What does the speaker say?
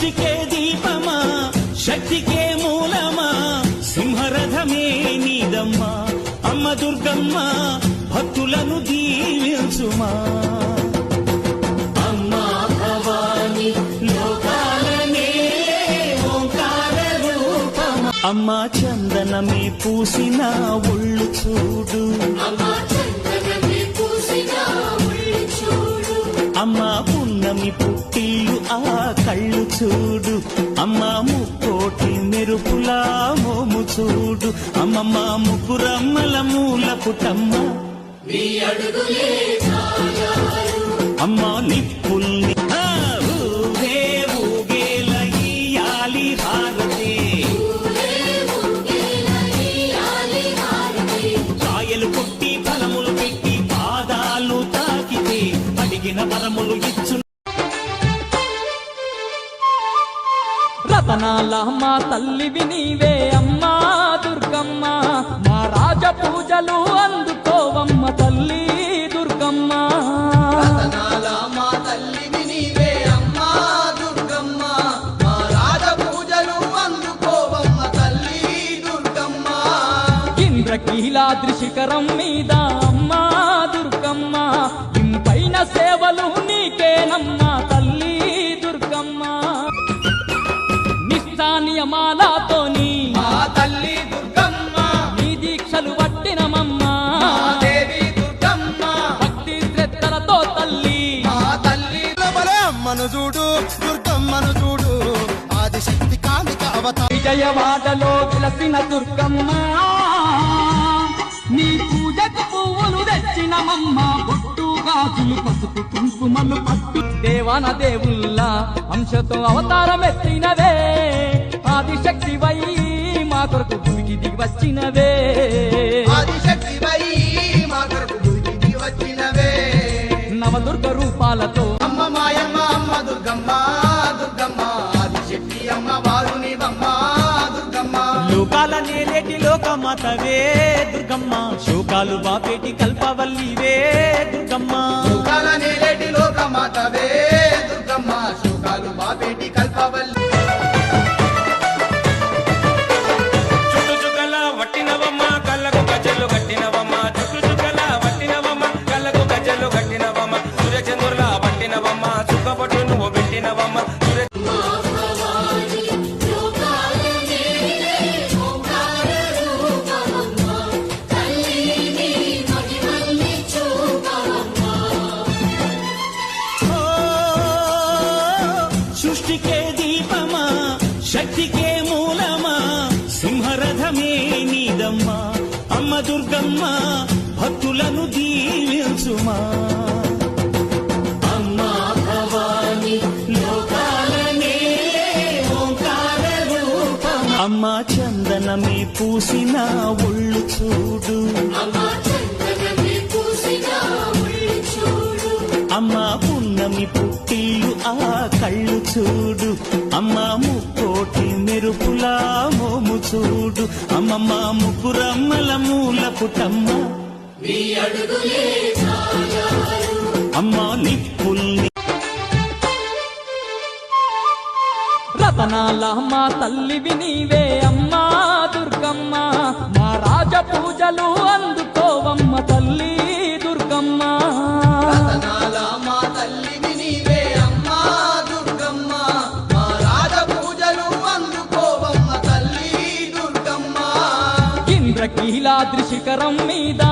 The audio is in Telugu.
సృష్టికే దీపమా శక్తికే మూలమా సింహరథమే నీదమ్మా అమ్మ దుర్గమ్మ భక్తులను దీవించుమా అమ్మా భవాని లోకాలనే ఓంకార రూపమా అమ్మా చందనమే పూసిన ఒళ్ళు చూడు అమ్మా పున్నమి పుట్టిల్లు ఆ కళ్ళు చూడు అమ్మా ముక్కోటి మెరుపులా మోము చూడు అమ్మమ్మ ముగ్గురమ్మల మూల పుటమ్మ అమ్మా నిప్పుల్ని ఊగేల ఇయ్యాలి హారతి కాయలు కొట్టి ఫలములు పెట్టి పాదాలు తాకితే అడిగిన వరములు ఇచ్చు రతనాల మా తల్లివి నీవే అమ్మా దుర్గమ్మ మా రాజ పూజలు అందుకోవమ్మ తల్లి దుర్గమ్మ రతనాల మా తల్లివి నీవే అమ్మా దుర్గమ్మ మా రాజ పూజలు అందుకోవమ్మ తల్లి దుర్గమ్మ ఇంద్రకీలాద్రి శిఖరం మీద అమ్మా దుర్గమ్మ ఇంపైన సేవలు నీకేనమ్మా తల్లి దుర్గమ్మ నియమాలతోని మా తల్లి దుర్గమ్మ నీ దీక్షలు పట్టినమమ్మా దేవి దుర్గమ్మ భక్తి శ్రద్ధలతో తల్లి మా తల్లి అమ్మను చూడు దుర్గమ్మను చూడు ఆదిశక్తి కామిక అవతార విజయవాడలో విలసిన దుర్గమ్మ నీ పూజకు పువ్వులు తెచ్చినమమ్మ బొట్టు గాజులు పసుపు కుంకుమలు పట్టు దేవాన దేవుల్లా అంశతో అవతారం ఎత్తినవే ఆదిశక్తి వై మా కొరకు భూమికి దిగి వచ్చినవే ఆదిశక్తి వై మా కొరకు భూమికి దిగి వచ్చినవే నవదుర్గ రూపాలతో అమ్మ మాయమ్మ అమ్మ దుర్గమ్మ దుర్గమ్మ ఆదిశక్తి అమ్మ వారునివమ్మ దుర్గమ్మ లోకాల నేలేటి లోకమాతవే దుర్గమ్మ శోకాలు బాపేటి కల్పవల్లివే దుర్గమ్మ లోకాల నేలేటి లోకమాతవే దుర్గమ్మ శోకాలు బాపేటి కల్పవల్లి సృష్టికే దీపమా శక్తికే మూలమా సింహరథమే నీదమ్మా అమ్మ దుర్గమ్మ భక్తులను దీవించుమా అమ్మా భవాని లోకాలనే ఓంకార రూపమా అమ్మా చందనమే పూసిన ఒళ్ళు చూడు అమ్మా పున్నమి పుట్టిల్లు ఆ కళ్ళు చూడు అమ్మా ముక్కోటి మెరుపులా మోము చూడు అమ్మమ్మ ముగ్గురమ్మల మూల పుటమ్మ అమ్మా నిప్పుల్ని రతనాల మా తల్లివి నీవే అమ్మా దుర్గమ్మ మా రాజ పూజలు అందుకోవమ్మ తల్లి దుర్గమ్మ రతనాల మా తల్లివి నీవే అమ్మా దుర్గమ్మ మా రాజ పూజలు అందుకోవమ్మ తల్లి దుర్గమ్మ ఇంద్రకీలాద్రి శిఖరం మీద